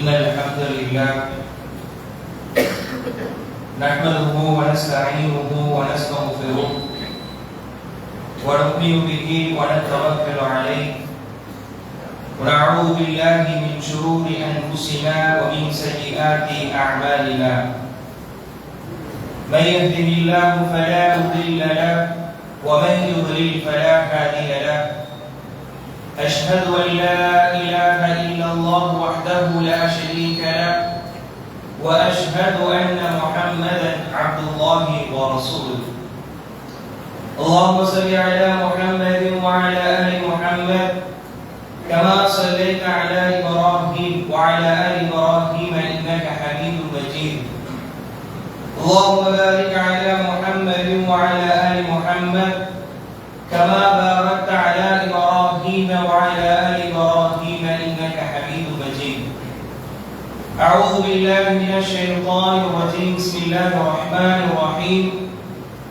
إن الحمد لله نحمده ونستعينه ونستغفره ونؤمن به ونتوكل عليه ونعوذ بالله من شرور أنفسنا ومن سيئات أعمالنا من يهده الله فلا مضل له ومن يضلل فلا هادي له أشهد أن لا إله إلا الله وحده لا شريك له وأشهد أن محمدا عبد الله ورسوله اللهم صل على محمد وعلى آل محمد كما صليت على إبراهيم وعلى آل إبراهيم إنك حميد مجيد اللهم بارك على محمد وعلى آل محمد كما باركت على إبراهيم وعلى آل إبراهيم إنك حميد مجيد أعوذ بالله من الشيطان الرجيم بسم الله الرحمن الرحيم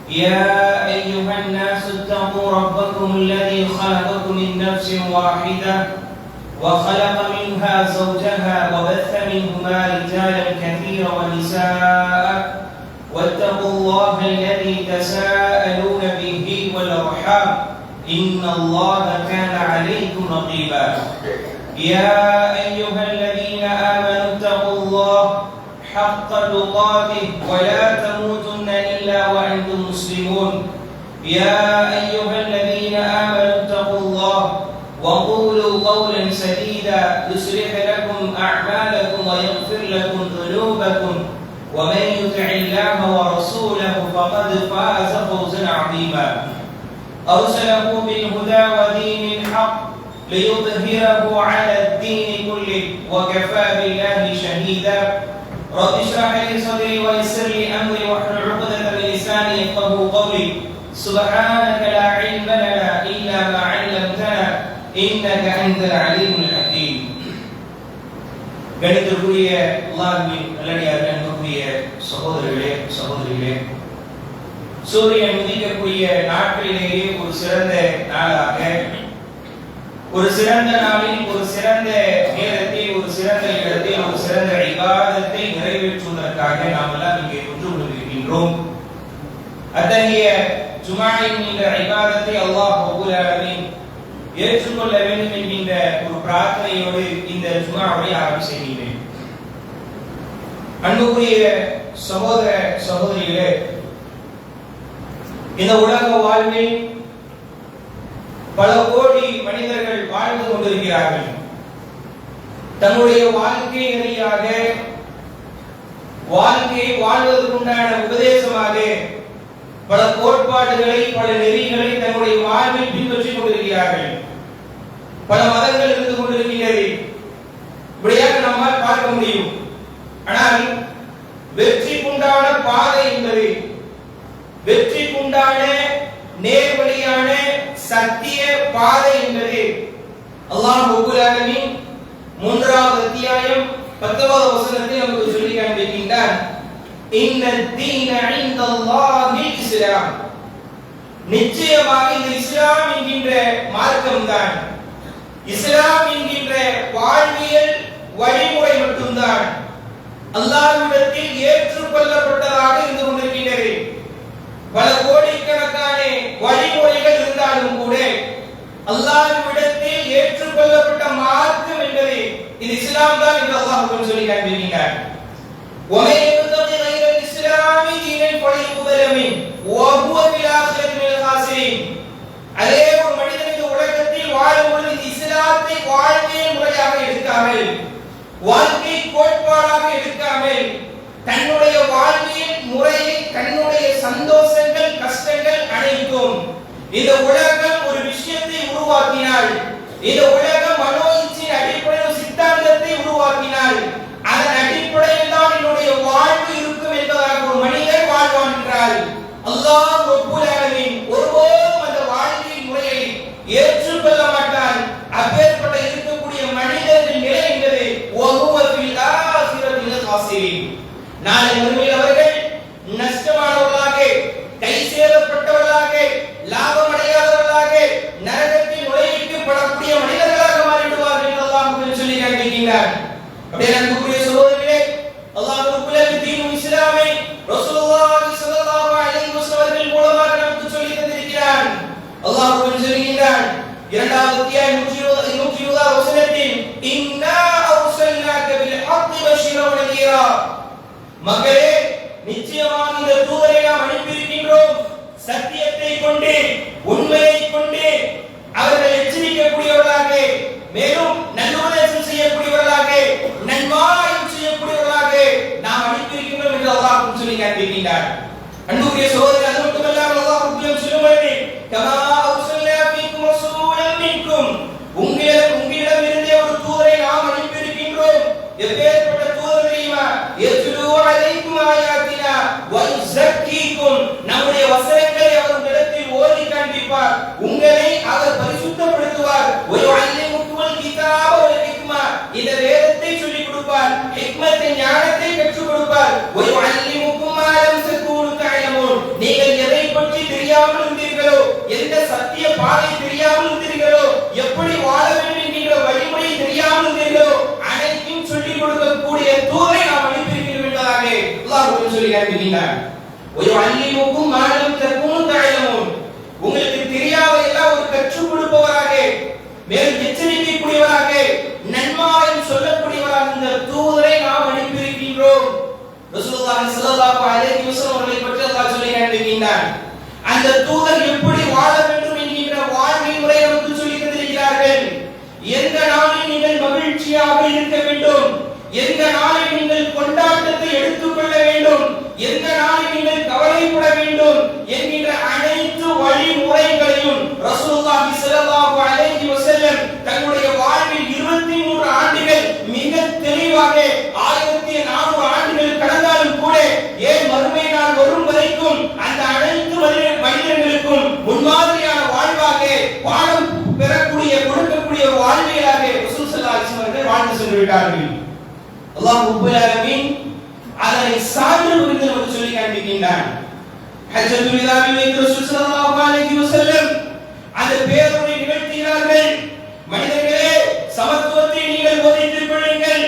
يا أيها الناس اتقوا ربكم الذي خلقكم من نفس واحدة وخلق منها زوجها وبث منهما رجالا كثيرا ونساء واتقوا الله الذي تساءلون به والأرحام إن الله كان عليكم رقيبا يا أيها الذين آمنوا اتقوا الله حق تقاته ولا تموتن إلا وأنتم مسلمون يا أيها الذين آمنوا اتقوا الله وقولوا قولا سديدا يصلح لكم أعمالكم ويغفر لكم ذنوبكم ومن يطع الله ورسوله فقد فاز فوزا عظيما أرسله بالهدى ودين الحق ليظهره على الدين كله وكفى بالله شهيدا رب اشرح لي صدري ويسر لي أمري واحلل عقدة من لساني يفقهوا قولي سبحانك لا علم لنا إلا ما علمتنا إنك أنت العليم الحكيم கணிதத்துக்குரிய அல்லாஹ்வின் நல்லடியார்களே அன்புக்குரிய சகோதரர்களே சகோதரிகளே சூரியன் உதிக்கக்கூடிய நாட்களிலேயே ஒரு சிறந்த நாளாக ஒரு சிறந்த நாளில் ஒரு சிறந்த நேரத்தில் ஒரு சிறந்த இடத்தில் ஒரு சிறந்த இபாதத்தை நிறைவேற்றுவதற்காக நாம் எல்லாம் இங்கே ஒன்று கொண்டிருக்கின்றோம். அத்தகைய ஜுமாவின் இந்த இபாதத்தை அல்லாஹ் ரப்பல் ஆலமீன் ஏற்றுக்கொள்ள வேண்டும் என்கின்ற ஒரு பிரார்த்தனையோடு இந்த ஜுமாவை ஆரம்பி செய்கிறேன். அன்புக்குரிய சகோதர சகோதரிகளே, இந்த உலக வாழ்வில் பல கோடி மனிதர்கள் வாழ்ந்து கொண்டிருக்கிறார்கள். தன்னுடைய வாழ்க்கை நெறியாக வாழ்க்கையை வாழ்வதற்குண்டான உபதேசமாக பல கோட்பாடுகளை பல நெறிகளை தன்னுடைய வாழ்வில் பின்பற்றிக் கொண்டிருக்கிறார்கள். பல மதங்கள் இருந்து கொண்டிருக்கிறது. இப்படியாக நம்மால் பார்க்க முடியும். ஆனால் வெற்றிக்குண்டான பாதை என்பது, வெற்றிக்குண்டான நேர்வழியான சத்திய பாதை என்பது அல்லாஹ் ரப்பல் ஆலமீன் 3வது அத்தியாயம் 10வது வசனத்தில் நமக்கு சொல்லி காண்பிக்கின்றார். இன்ன தீன இன்தல்லாஹில் இஸ்லாம். நிச்சயமாக இந்த இஸ்லாம் என்கின்ற மார்க்கம் தான், இஸ்லாம் என்கின்ற வாழ்வியல் வழிமுறை மட்டும்தான் அல்லாஹ்விடத்தில் ஏற்றுக்கொள்ளப்பட்டதாக இருந்து கொண்டிருக்கின்றது. பல கோடிக்கணக்கான வழிமுறைகள் இருந்தாலும் கூட அல்லாஹ்விடத்தில் ஏற்றுக்கொள்ளப்பட்ட மார்க்கம் என்பது இது இஸ்லாம் தான் என்று அல்லாஹ் சொல்லி காண்பிக்கின்றார். وَمَن يَبْتَغِ غَيْرَ الْإِسْلَامِ دِينًا فَلَنْ يُقْبَلَ مِنْهُ وَهُوَ فِي الْآخِرَةِ مِنَ الْخَاسِرِينَ. அதே ஒரு மனிதன் இந்த உலகத்தில் வாழும்போது இந்த இஸ்லாத்தை வாழ்க்கை முறையாக எடுக்காமல், வாழ்க்கை கோட்பாடாக எடுக்காமல், தன்னுடைய வாழ்க்கையின் முறையை தன்னுடைய சந்தோஷங்கள் கஷ்டங்கள் அனைத்தும் இந்த உலகம் ஒரு விஷயத்தை உருவாக்கினால், இந்த உலகம் மனோயிச்சின் அடிப்படையில் சித்தாந்தத்தை உருவாக்கினால் அதன் அடிப்படையில் தான் என்னுடைய வாழ்வு இருக்கும் என்பதாக ஒரு மனிதர் வாழ்வான் என்றால் அல்லாஹ் ரப்பல் ஆலமீன் ஒருபோதும் அந்த வாழ்க்கை முறையை ஏற்றுக்கொள்ள மாட்டான். அப்பேற்பட்ட இருக்கக்கூடிய மனிதரின் நிலை என்பது வஹுவ ஃபில் ஆখিরাতি மினல் காசிரீன். நாளை மறுமையில் அவர்கள் நஷ்டமானவர்களாக, கை சேதப்பட்டவர்களாக, லாபம் அடையாதவர்களாக, நரகத்தில் நுழைவிக்கப்படக்கூடிய மனிதர்களாக மாறிவிடுவார்கள் என்று அல்லாஹ் சொல்லி காண்பிக்கின்றார். அன்புக்குரிய சகோதரர்களே, அல்லாஹ் ரப்பல் ஆலமீன் இஸ்லாமை ரசூலுல்லாஹி ஸல்லல்லாஹு அலைஹி வஸல்லம் அவர்கள் மூலமாக நமக்கு சொல்லி தந்திருக்கிறான். அல்லாஹ் சொல்கிறான் இரண்டாவது அத்தியாயம் 120 வசனத்தில், இன்னா அர்சல்னாக பில் ஹக்கி பஷீரன் வ நதீரா, மக்களே நிச்சயமாக இந்த தூதரை நாம் அனுப்பியிருக்கின்றோம் சத்தியத்தை கொண்டு உண்மையை கொண்டு அவர்கள் எச்சரிக்கக்கூடியவர்களாக, மேலும் நல்லுபதேசம் செய்யக்கூடியவர்களாக, நன்மாராயம் செய்யக்கூடியவர்களாக நாம் அனுப்பியிருக்கின்றோம் என்று அல்லாஹ் சொல்லி காண்பிக்கின்றார். அன்புக்குரிய சகோதரர்களே, அது மட்டுமல்லாமல் அல்லாஹ் சொல்லும்போது கமா அர்சல்னா ஃபீக்கும் ரசூலன் மின்கும், உங்களிடமிருந்தே ஒரு தூதரை நாம் அனுப்பியிருக்கின்றோம். எப்பேற்பட்ட தூதர் தெரியுமா? யத்லூ அலைக்கும் ஆயாத்தினா வ யுஸக்கீக்கும், நம்முடைய வசனங்களை அவர் உங்களிடத்தில் ஓதி காண்பிப்பார், உங்களை அவர் பரிசுத்தப்படுத்துவார். வ யுஅல்லிமுக்குல் கிதாப வல் ஹிக்மா, இந்த வேதத்தை சொல்லிக் கொடுப்பார், ஹிக்மத்தை ஞானத்தை கற்றுக் கொடுப்பார். வ யுஅல்லிமுக்கும் மா லம் தகூனு தஅலமூன், நீங்கள் எதை பற்றி தெரியாமல் இருந்தீர்களோ, எந்த சத்திய பாதை தெரியாமல் இருந்தீர்களோ, எப்படி வாழ வேண்டும் என்கிற வழிமுறை தெரியாமல் இருந்தீர்களோ, அனைத்தையும் சொல்லிக் கொடுக்கக்கூடிய தூதரை நாம் அனுப்பியிருக்கிறோம் என்பதாக அல்லாஹ் சொல்லி காண்பிக்கிறார். ஒரு அல்லிமுக்கும் மாலம் தற்கும் தாயமும், உங்களுக்கு தெரியாததெல்லாம் ஒரு கற்றுக் கொடுப்பவராக, மேலும் எச்சரிக்கை கூடியவராக, நன்மாராயம் சொல்லக்கூடியவராக இந்த தூதரை நாம் அனுப்பியிருக்கிறோம். ரசூலுல்லாஹி ஸல்லல்லாஹு அலைஹி வஸல்லம் அவர்களை பற்றி அல்லாஹ் சொல்லி காண்பிக்கிறார். அந்த தூதர் எப்படி வாழ வேண்டும் என்கிற வாழ்க்கை முறை நமக்கு சொல்லி தந்திருக்கிறார்கள். எந்த நாளில் நீங்கள் மகிழ்ச்சியாக இருக்க வேண்டும், எந்த நாளில் நீங்கள் கொண்டாட்டத்தை எடுத்துக்கொள்ள வேண்டும், எந்த நாளில் நீங்கள் கவலைப்பட வேண்டும் என்கிற அனைத்து வழிமுறைகளையும் ரசூலுல்லாஹி ஸல்லல்லாஹு அலைஹி வஸல்லம் தங்களுடைய வாழ்வில் 23 ஆண்டுகள் மிக தெளிவாக 1400 ஆண்டுகள் கடந்தாலும் கூட ஏன் மறுமை நாள் வரும் வரைக்கும் அந்த அனைத்து மனிதர்களுக்கும் முன்மாதிரியான வாழ்வாக பாடம் பெறக்கூடிய கொடுக்கக்கூடிய ஒரு வாழ்வியலாக ரசூல் ஸல்லல்லாஹு அலைஹி வஸல்லம் அவர்கள் வாழ்ந்து சென்று விட்டார்கள். அல்லாஹ் ரப்பல் ஆலமீன் அதனை சான்று புரிந்து நமக்கு சொல்லி காண்பிக்கின்றான். ஹஜ்ஜத்துல் விதாவில் ரசூல் ஸல்லல்லாஹு அலைஹி வஸல்லம் அந்த பேருரை நிகழ்த்தினார்கள். மனிதர்களே, சமத்துவத்தை நீங்கள் போதித்துக் கொள்ளுங்கள்,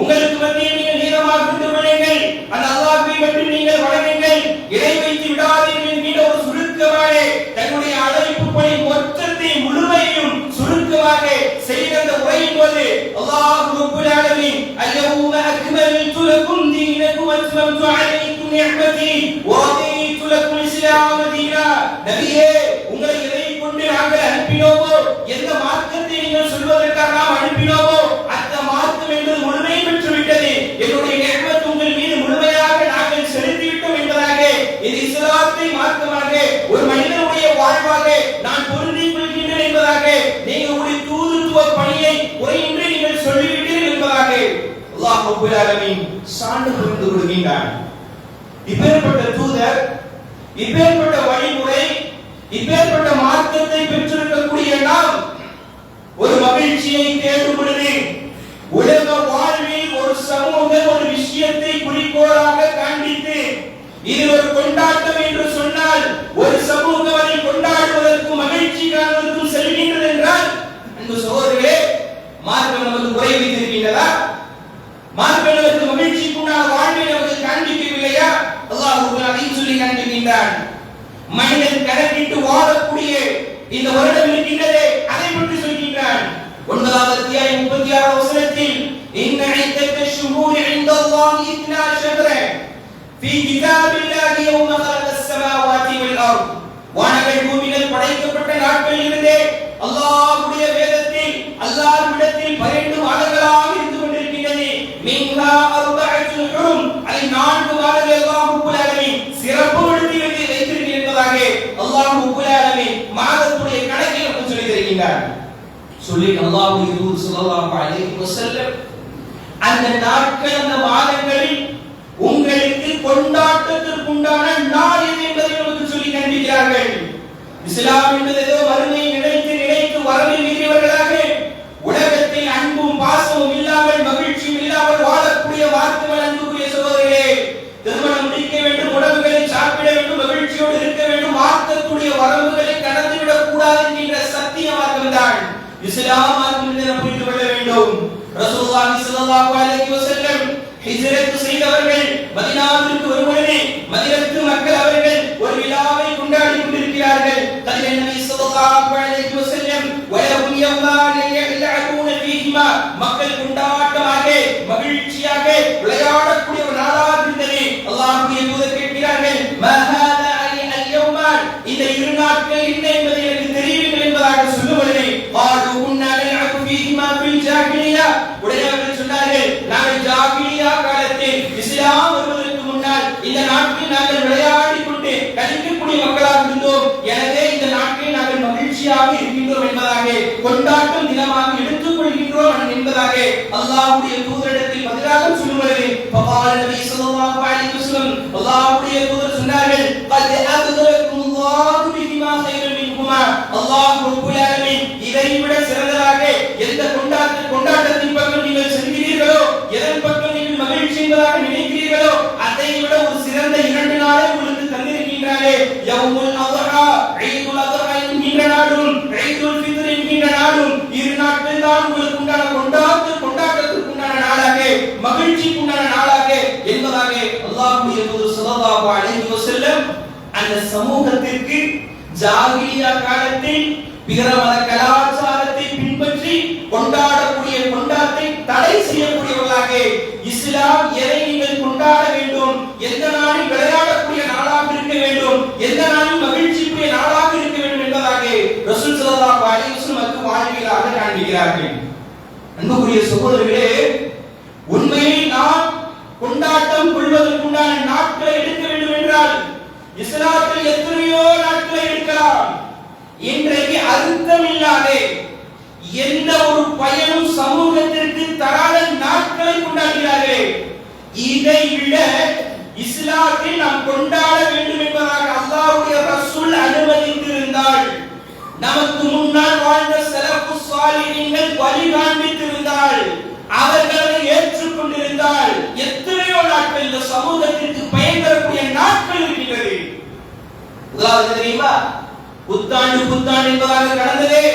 உங்களுக்கு மத்தியில் நீங்கள் நீதமாக இருந்து கொள்ளுங்கள், அந்த அல்லாஹ்வை மட்டும் நீங்கள் வணங்குங்கள், இணை வைத்து விடாதீர்கள் என்கிற ஒரு சுருக்கமாக தன்னுடைய அழைப்பு பணி மொத்தத்தை முழுமையும் சுருக்கமாக செய்த அந்த உரையின் போது அல்லாஹ் ரப்பல் ஆலமீன் அல்யௌம அக்மல்து லக்கும் தீனக்கும் வ அத்மம்து அலைக்கும் நிஅமதி வ ரதீது லக்கும் இஸ்லாம தீனா, நபியே உங்களை எதை கொண்டு நாங்கள் அனுப்பினோமோ, எந்த மார்க்கத்தை நீங்கள் சொல்வதற்காக நாம் அனுப்பினோமோ அந்த மார்க்கம் என்று முழுமை பெற்று விட்டது, என்னுடைய நிஅமத் உங்கள் மீது முழுமையாக நாங்கள் செலுத்திவிட்டோம் என்பதாக இது இஸ்லாத்தை மார்க்கமாக ஒரு மனிதனுடைய வாழ்வாக நான் பொருந்திக் கொள்கின்றேன் என்பதாக நீங்கள் உங்களுடைய தூதுத்துவ பணியை குறையின்றி நீங்கள் சொல்லிவிட்டீர்கள் என்பதாக அல்லாஹ் ரப்பல் ஆலமீன் சான்று புரிந்து கொள்கின்றான். இப்பேற்பட்ட தூதர், இப்பேற்பட்ட வழிமுறை, இப்பேற்பட்ட மார்க்கத்தை பெற்றிருக்கக்கூடிய நாம் ஒரு மகிழ்ச்சியை தேடும் பொழுது உலக வாழ்வில் ஒரு சமூகம் ஒரு விஷயத்தை குறிக்கோளாக காண்பித்து இது ஒரு கொண்டாட்டம் என்று சொன்னால் ஒரு சமூகம் அதை கொண்டாடுவதற்கும் மகிழ்ச்சி காணுவதற்கும் செல்கின்றது என்றால், அன்பு சகோதரர்களே, மார்க்கம் நமக்கு உரை வைத்திருக்கின்றதா? மார்க்கம் நமக்கு மகிழ்ச்சிக்குண்டான வாழ்வை நமக்கு காண்பிக்கவில்லையா? அல்லாஹ் அதையும் சொல்லி காண்பிக்கின்றான். மனிதன் கணக்கிட்டு வாழக்கூடிய இந்த வருடம் இருக்கின்றதே அதை பற்றி சொல்கின்றான். 9வது அத்தியாயம் 36வது வசனத்தில் இன்ன இத்தத் ஷுஹூர் இன்தல்லாஹி 12 في كتاب الله يوم خلق السماوات والارض, வானங்கள் பூமிகள் படைக்கப்பட்ட நாட்களில் இருந்தே அல்லாஹ்வுடைய வேதத்தில் அல்லாஹ்விடத்தில் 12 மாதங்களாக இருந்து கொண்டிருக்கின்றது. மின்ஹா அர்பஅத்துல் ஹுரும், அதை 4 மாதங்கள் அல்லாஹ் ரப்பல் ஆலமீன் சிறப்புப்படுத்தி வைத்திருக்கிறார் என்பதாக அல்லாஹ் ரப்பல் ஆலமீன் மாதத்துடைய கணக்கை நமக்கு சொல்லி தருகின்றார். சொல்லி அல்லாஹ் ஸல்லல்லாஹு அலைஹி வஸல்லம் அந்த நாட்கள் அந்த மாதங்களில் உங்களுக்கு கொண்டாட்டத்திற்குண்டான நாள் என்பதை நமக்கு சொல்லி காண்பிக்கிறார்கள். இஸ்லாம் என்பது ஏதோ மறுமை நினைத்து வரவில் மீறியவர்களாக உலகத்தில் அன்பும் பாசமும் இல்லாமல் மகிழ்ச்சியும் இல்லாமல் வாழக்கூடிய வார்த்தைகள். அன்புக்குரிய சகோதரர்களே, திருமணம் முடிக்க வேண்டும், உணவுகளை சாப்பிட வேண்டும், மகிழ்ச்சியோடு இருக்க வேண்டும், மார்க்கத்துடைய வரம்புகளை கடந்துவிடக் கூடாது என்கிற சத்திய மார்க்கம் தான் இஸ்லாம் மார்க்கம் என்று நாம் புரிந்து கொள்ள வேண்டும். ரசூலுல்லாஹி ஸல்லல்லாஹு அலைஹி வஸல்லம் ஹிஜ்ரத் செய்தவர்கள் மதீனாவிற்கு வரும்பொழுது மதீனத்து மக்கள் அவர்கள் ஒரு விழாவை கொண்டாடி கொண்டிருக்கிறார்கள். அதில் நபி ஸல்லல்லாஹு அலைஹி வஸல்லம் வலஹும் யவ்மான யலஅபூன ஃபீஹிமா, மக்கள் கொண்டாட்டமாக மகிழ்ச்சியாக விளையாடக்கூடிய ஒரு நாளாக இருந்தது. அல்லாஹ்வுடைய தூதர் கேட்கிறார்கள், மா ஹாதா அல்-யௌமான், இந்த இரு நாட்கள் என்ன என்பதை எனக்கு தெரிவிங்கள் என்பதாக சொல்லும்பொழுது காலு குன்னா நலஅபு ஃபீஹிமா ஃபில் ஜாஹிலியா, உடனே அவர்கள் சொன்னார்கள், நாங்கள் ஜாஹிலியா காலத்தில் இஸ்லாம் வருவதற்கு முன்னால் இந்த நாட்டில் நாங்கள் விளையாடி கொண்டு கழிக்கக்கூடிய மக்களாக இருந்தோம். எனவே இந்த நாட்டில் நாங்கள் மகிழ்ச்சியாக இருக்கின்றோம் என்பதாக கொண்டாட்டம் தினமாக எடுத்துக் கொள்கின்றோம் என்பதாக அல்லாஹ்வுடைய தூதரிடத்தில் பதிலாக சொல்லுவது ஃபகால நபி ஸல்லல்லாஹு அலைஹி வஸல்லம், அல்லாஹ்வுடைய தூதர் சொன்னார்கள், கத் அப்தலகுமுல்லாஹு பிஹிமா கைரன் மின்ஹுமா, அல்லாஹ் ரப்பல் ஆலமீன் இதை விட சிறந்ததாக எந்த கொண்டாட்டத்தின் பக்கம் நீங்கள் செல்கிறீர்களோ, எதன் பக்கம் நீங்கள் மகிழ்ச்சி என்பதாக நினைக்கிறீர்களோ, அதை விட ஒரு சிறந்த இரண்டு நாளை உங்களுக்கு தந்திருக்கின்றாரே. யௌமுல் அத்ஹா, ஈதுல் அத்ஹா என்கின்ற நாளும் ஈதுல் ஃபித்ர் என்கின்ற நாளும் இரு நாட்கள் தான் உங்களுக்கு உண்டான கொண்டாட்டத்திற்கு உண்டான நாளாக, மகிழ்ச்சிக்கு உண்டான நாளாக என்பதாக அல்லாஹ்வுடைய தூதர் ஸல்லல்லாஹு அலைஹி வஸல்லம் அந்த சமூகத்திற்கு ஜாஹிலியா காலத்தில் பிற மத கலாச்சாரத்தை பின்பற்றி கொண்டாடக்கூடிய கொண்டாட்டத்தை தடை செய்யக்கூடியவர்களாக இஸ்லாம் எதை நீங்கள் கொண்டாட வேண்டும், எந்த நாளில் விளையாடக்கூடிய நாளாக இருக்க வேண்டும், எந்த நாளில் மகிழ்ச்சிக்குரிய நாளாக இருக்க வேண்டும் என்பதாக ரசூல் ஸல்லல்லாஹு அலைஹி வஸல்லம் வாழ்வியலாக காண்பிக்கிறார்கள். அன்புக்குரிய சகோதரர்களே, உண்மையில் நாம் கொண்டாட்டம் கொள்வதற்குண்டான நாட்களை எடுக்க வேண்டும் என்றால் இஸ்லாத்தில் எத்தனையோ நாட்களை எடுக்கலாம். இன்றைக்கு அர்த்தமில்லாத எந்த ஒரு பயனும் சமூகத்திற்கு தராத நாட்களை கொண்டாடுகிறார்கள். இதை விட இஸ்லாத்தில் நாம் கொண்டாட வேண்டும் என்பதாக அல்லாஹ்வுடைய ரசூல் அனுமதித்திருந்தால், நமக்கு முன்னால் வாழ்ந்த ஸலஃபு ஸாலிஹீன்கள் வழி காண்பித்திருந்தால், அவர்களை ஏற்றுக்கொண்டிருந்தால் எத்தனையோ நாட்கள் இந்த சமூகத்திற்கு பயன் தரக்கூடிய நாட்கள் இருக்கின்றது. உதாரணம் தெரியுமா? புத்தாண்டு என்பதாக கடந்ததே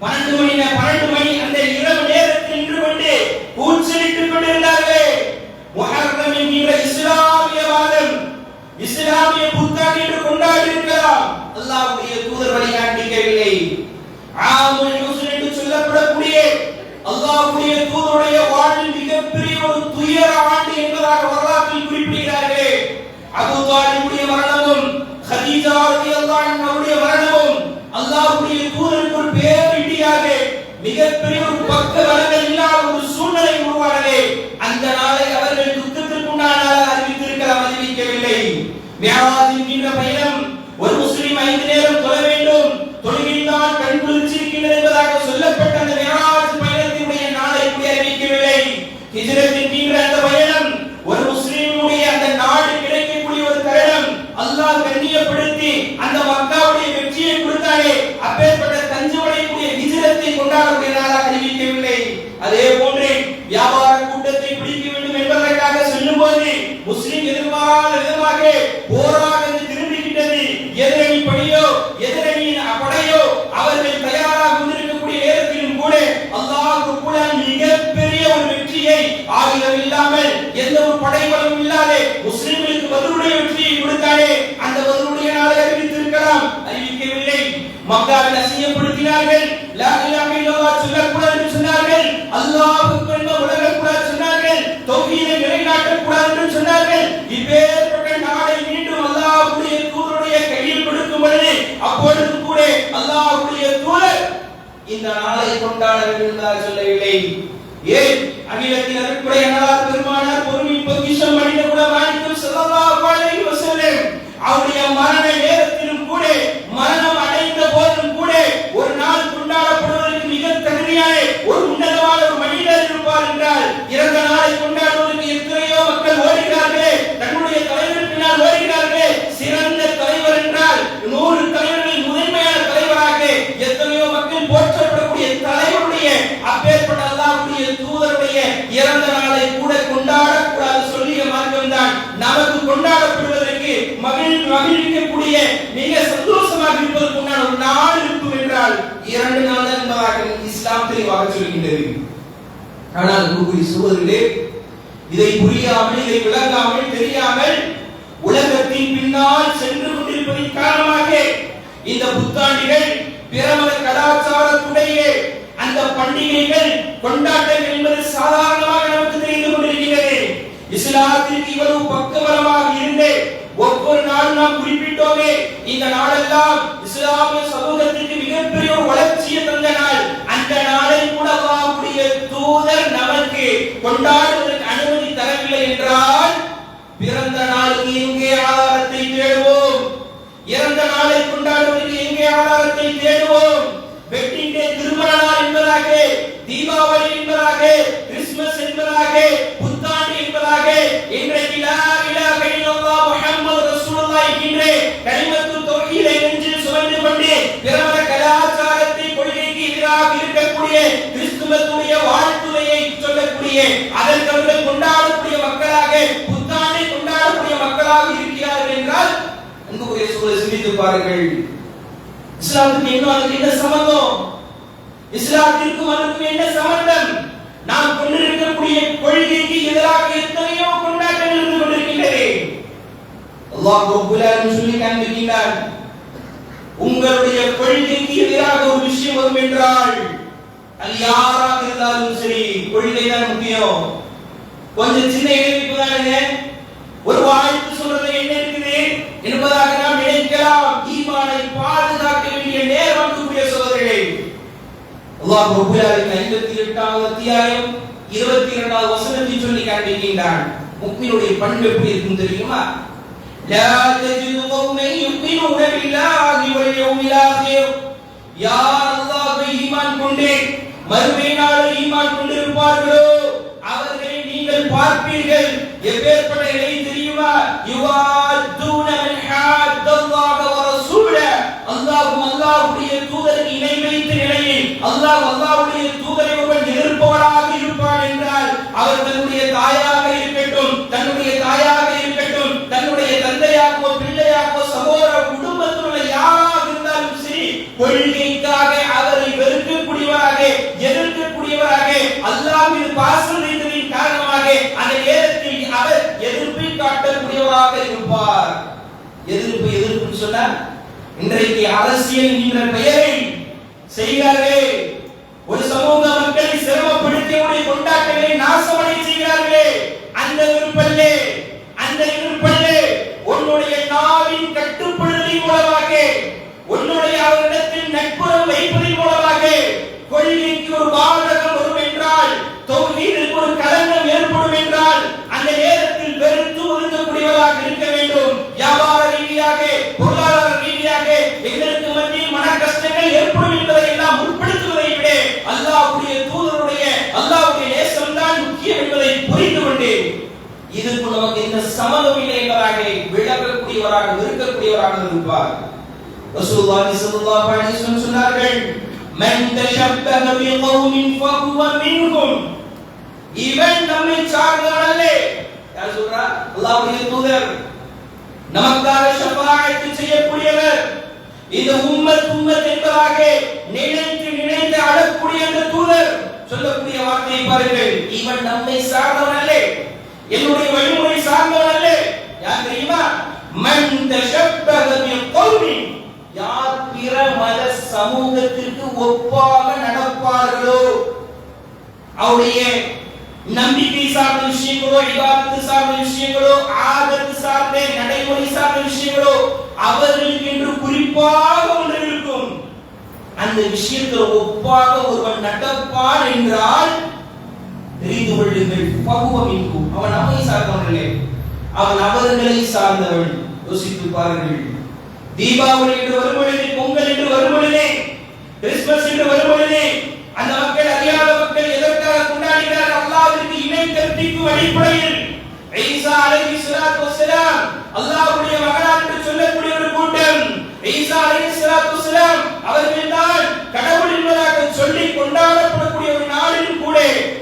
12 மணி அந்த இரவு நேரத்தில் நின்று கொண்டு கூச்சலிட்டுக் கொண்டிருந்தார்கள். முஹர்ரம் என்கிற இஸ்லாமிய மாதம், இஸ்லாமிய புத்தாண்டு என்று கொண்டாடி இருக்கலாம். அல்லாஹ்வுடைய தூதர் வழி காண்பிக்கவில்லை. ஆமுல் ஹுஸ்ன் என்று சொல்லப்படக்கூடிய அல்லாஹ்வுடைய தூதருடைய வாழ்வில் மிகப்பெரிய ஒரு துயர ஆண்டு என்பதாக வரலாற்றில் குறிப்பிடுகிறார்கள். அபூ தாலிபுடைய மரணமும் கதீஜா ரலியல்லாஹு அன்ஹாவுடைய மரணமும் அல்லாஹ்வுடைய தூதருக்கு ஒரு பேரிடியாக மிகப்பெரிய ஒரு பக்க பலங்கள் இல்லாத ஒரு சூழ்நிலை உருவானது. அந்த நாளை அவர்கள் துக்கத்திற்குண்டான நாளாக அறிவித்திருக்கலாம், அறிவிக்கவில்லை. மிஅராஜ் என்கின்ற பயணம், ஒரு முஸ்லிம் 5 நேரம் தொழ வேண்டும், தொழுகின்றால் கண் குளிர்ச்சிருக்கின்றது என்பதாக சொல்லப்பட்ட அந்த மிஅராஜ் பயணத்தினுடைய நாளை கூட அறிவிக்கவில்லை. ஹிஜ்ரத் என்கின்ற அந்த பயணம், ஒரு முஸ்லிமுடைய அந்த நாடு கிடைக்கக்கூடிய ஒரு தருணம், அல்லாஹ் கண்ணியப்படுத்தி அந்த மக்காவுடைய வெற்றியை கொடுத்தாரே, அப்பேற்பட்ட தஞ்சமடையக்கூடிய ஹிஜ்ரத்தை கொண்டாடக்கூடிய நாளாக அறிவிக்கவில்லை. அதே போன்று வியாபார கூட்டத்தை பிடிக்க வேண்டும் என்பதற்காக சொல்லும்போது முஸ்லிம் எதிர்பாராத விதமாக போராக திரும்பிக்கிட்டது. எதிரணி படையோ எதிரணியின் படையோ அவர்கள் தயாராக வந்திருக்கக்கூடிய நேரத்திலும் கூட அல்லாஹ் கூட மிகப்பெரிய ஒரு வெற்றியை ஆயுதம் இல்லாமல் எந்த ஒரு படைபலம் இல்லாத முஸ்லிம்களுக்கு பதிலுடைய வெற்றியை கொடுத்தாரே, அந்த பதிலுடைய நாளை அறிவித்திருக்கலாம், அறிவிக்கவில்லை. மக்காவில் அசிங்கப்படுத்தினார்கள், லா இலாஹ இல்லல்லாஹ் சொல்லக்கூடாது என்று சொன்னார்கள், அல்லாஹ் அக்பர் என்று உலகக்கூடாது சொன்னார்கள், தௌஹீதை நிலைநாட்டக்கூடாது என்று சொன்னார்கள். இப்பேற்பட்ட நாளை மீண்டும் அல்லாஹ்வுடைய தூதருடைய கையில் கொடுக்கும் பொழுது அப்பொழுது கூட அல்லாஹ்வுடைய தூதர் இந்த நாளை கொண்டாட வேண்டும் என்று சொல்லவில்லை. ஏன்? அகிலத்தின் அருட்படை அன்னார் பெருமானார் பொறுமை பொக்கிஷம் மனித குல மாணிக்கம் ஸல்லல்லாஹு அலைஹி வஸல்லம் அவருடைய மரண நேரத்திலும் கூட, மரணம் அடைந்த போதும் கூட ஒரு நாள் கொண்டாடப்படுவதற்கு மிக தகுதியான ஒரு உன்னதமான ஒரு மனிதர் இருப்பார் என்றால், இறந்த நாளை கொண்டாடுவதற்கு எத்தனையோ மக்கள் ஓடுகிறார்களே, தன்னுடைய தலைவர் பின்னால் ஓடுகிறார்களே. சிறந்த தலைவர் என்றால் 100 தலைவர்களில் முதன்மையான தலைவராக எத்தனையோ மக்கள் போற்றப்படக்கூடிய தலைவருடைய அப்பேற்பட்ட அல்லாஹ்வுடைய தூதருடைய இறந்த நாளை கூட கொண்டாடக்கூடாது சொல்லிய மார்க்கம்தான் நமக்கு கொண்டாடப்படுவதற்கு மகிழ்விக்கக்கூடிய மிக சந்தோஷமாக இருப்பதற்கு உண்டான ஒரு நாள் இருக்கும் என்றால் 2 நாள் என்பதாக இஸ்லாம் தெளிவாக சொல்கின்றது. ஆனால் அன்புக்குரிய சகோதரர்களே, இதை புரியாமல், இதை விளங்காமல், தெரியாமல் உலகத்தின் பின்னால் சென்று கொண்டிருப்பதன் காரணமாக இந்த புத்தாண்டுகள், பிரமத கலாச்சாரத்துடைய அந்த பண்டிகைகள், கொண்டாட்டங்கள் என்பது சாதாரணமாக நமக்கு தெரிந்து கொண்டிருக்கிறது. இஸ்லாத்திற்கு இவ்வளவு பக்கபலமாக இருந்து ஒவ்வொரு நாளும் நாம் குறிப்பிட்டோமே, இந்த நாளெல்லாம் இஸ்லாமிய சமூகத்திற்கு மிகப்பெரிய ஒரு வளர்ச்சியை தந்த நாள். அந்த நாளை கூட அல்லாஹ்வுடைய தூதர் நமக்கு கொண்டாடுவதற்கு அனுமதி தரவில்லை என்றால், பிறந்த நாளுக்கு எங்கே ஆதாரத்தை தேடுவோம்? இறந்த நாளை கொண்டாடுவதற்கு எங்கே ஆதாரத்தை தேடுவோம்? வெட்டிங் டே, திருமண நாள் என்பதாக, தீபாவளி என்பதாக, கிறிஸ்துமஸ் என்பதாக, புத்தாண்டு என்பதாக, இன்றைக்கு லா இலாஹ இல்லல்லாஹ் முஹம்மது ரசூலுல்லாஹ் என்கிற கலிமத்து தௌஹீதை நெஞ்சில் சுமந்து கொண்டு பிரமத கலாச்சாரத்தை கொள்கைக்கு எதிராக இருக்கக்கூடிய கிறிஸ்துமத்துடைய வாழ்த்துரையை சொல்லக்கூடிய, அதற்கு அவர்கள் கொண்டாடக்கூடிய மக்களாக, புத்தாண்டை கொண்டாடக்கூடிய மக்களாக இருக்கிறார்கள் என்றால், அன்புக்குரிய சகோதரர்களே, சிந்தித்து பாருங்கள். இஸ்லாத்துக்கு என்ன சம்பந்தம்? இஸ்லாத்திற்கும் அதுக்கும் என்ன சம்பந்தம்? நாம் கொண்டிருக்கக்கூடிய கொள்கைக்கு எதிராக எத்தனையோ கொண்டாட்டங்கள் இருந்து கொண்டிருக்கின்றன. அல்லாஹ் ரப்பல் ஆலமீன் சொல்லி காண்பிக்கிறார், உங்களுடைய கொள்கைக்கு எதிராக ஒரு விஷயம் வரும் என்றால் அது யாராக இருந்தாலும் சரி, கொள்கை தான் முக்கியம். கொஞ்சம் சின்ன இணைப்பு தானுங்க, ஒரு வாழ்த்து சொல்றது என்ன இருக்குது என்பதாக நாம் நினைக்கலாம். ஈமானை பாதுகாக்க வேண்டிய நேரம் கூடிய சகோதரர்களே, அல்லாஹ் ரப்பல் ஆலமீன் 58வது அத்தியாயம் 22வது வசனத்தில் சொல்லி காண்பிக்கின்றான். முஃமினுடைய பண்பு எப்படி இருக்கும் தெரியுமா? லா தஜிது கௌமன் யுமினூன பில்லாஹி வல் யௌமில் ஆகிர், யார் அல்லாஹ்வை ஈமான் கொண்டு மறுமை நாளில் ஈமான் கொண்டிருப்பார்களோ அவர்களை நீங்கள் பார்ப்பீர்கள். எப்பேற்பட்ட நிலை தெரியுமா? யுவாதுன மன் ஹாத்தல்லாஹ வ ரசூலஹு, அல்லாஹ்வுடைய தூதருக்கு இணை வைத்த நிலையில் அல்லாஹ்வுடைய தூதரை ஒருவன் எதிர்ப்பவனாக இருப்பான் என்றால், அவர் தன்னுடைய தாயாக இருக்கட்டும், தன்னுடைய தந்தையாகவோ பிள்ளையாகவோ சகோதர குடும்பத்தில் உள்ள யாராக இருந்தாலும் சரி, கொள்கைக்காக அவரை வெறுக்கக்கூடியவராக, எதிர்க்கக்கூடியவராக, அல்லாஹ் மீது பாசம் வைத்ததின் காரணமாக அந்த நேரத்தில் அவர் எதிர்ப்பை காட்டக்கூடியவராக இருப்பார். எதிர்ப்பு சொன்னா, இன்றைக்கு அரசியல் என்ற பெயரில் செய்கிறார்கள். ஒரு சமூக மக்களை சிரமப்படுத்திய கொண்டாட்டங்களை நாசமடை செய்கிறார்கள். அந்த விருப்பல்லே, உன்னுடைய நாவின் கட்டுப்படுதலின் மூலமாக, உன்னுடைய அவரிடத்தில் நட்புறவு வைப்பதன் மூலமாக கொள்கைக்கு ஒரு பாதகம் வரும் என்றால், தௌஹீதுக்கு ஒரு கலங்கம் ஏற்படும் என்றால், அந்த நேரத்தில் வெறுத்து ஒதுக்கக்கூடியவராக இருக்க வேண்டும். வியாபார ரீதியாக, பொருளாதார ரீதியாக எங்களுக்கு மத்தியில் மன கஷ்டங்கள் ஏற்படும் என்பதை எல்லாம் உட்படுத்துவதை விட அல்லாஹ்வுடைய தூதருடைய, அல்லாஹ்வுடைய நேசம் தான் முக்கியம் என்பதை புரிந்து கொண்டு, இதுக்கு நமக்கு இந்த சம்மதம் இல்லை என்பதாக விளக்கக்கூடியவராக, இருக்கக்கூடியவராக இருப்பார். ரசூலுல்லாஹி ஸல்லல்லாஹு அலைஹி வஸல்லம் சொன்னார்கள், மன் தஷப்பஹ பிகௌமின் ஃபஹுவ மின்ஹும், இவன் நம்மை சார்ந்தவன் அல்ல. யார் சொல்றா? அல்லாஹ்வுடைய தூதர், நமக்காக ஷஃபாஅத் செய்யக்கூடியவர். இந்த உம்மத் என்பதாக நினைத்து அழக்கூடிய அந்த தூதர் சொல்லக்கூடிய வார்த்தையை பாருங்கள், இவன் நம்மை சார்ந்தவன் அல்ல, என்னுடைய வழிமுறை சார்ந்தவன் அல்ல. யார் தெரியுமா? மன் தஷப்பஹ பிகௌமின், யார் பிற மத சமூகத்திற்கு ஒப்பாக நடப்பார்களோ, அவருடைய நம்பிக்கை சார்ந்த விஷயங்களோ, இபாதத்து சார்ந்த விஷயங்களோ, ஆதத்து சார்ந்த நடைமுறை சார்ந்த விஷயங்களோ அவர்களுக்கு என்று குறிப்பாக ஒன்று இருக்கும். அந்த விஷயத்தில் ஒப்பாக ஒருவன் நடப்பான் என்றால் தெரிந்து கொள்ளுங்கள், பகுவமிக்கும், அவன் நம்மை சார்ந்தவன், அவன் அவர்களை சார்ந்தவன். யோசித்து பாருங்கள், தீபாவளி என்று வரும்பொழுது, பொங்கல் என்று வரும்பொழுது, கிறிஸ்துமஸ் என்று வரும்பொழுது அந்த மக்கள், அறியாத மக்கள் எதற்காக கொண்டாடினார்? அல்லாஹ்விற்கு இணை கற்பிக்கும் அடிப்படையில். ஈசா அலைஹிஸ்ஸலாத்து வஸ்ஸலாம் அல்லாஹ்வுடைய மகனார் என்று சொல்லக்கூடிய ஒரு கூட்டம். ஈசா அலைஹிஸ்ஸலாத்து வஸ்ஸலாம் அவர்கள் தான் கடவுள் என்பதாக சொல்லி கொண்டாடப்படக்கூடிய ஒரு நாளிலும் கூட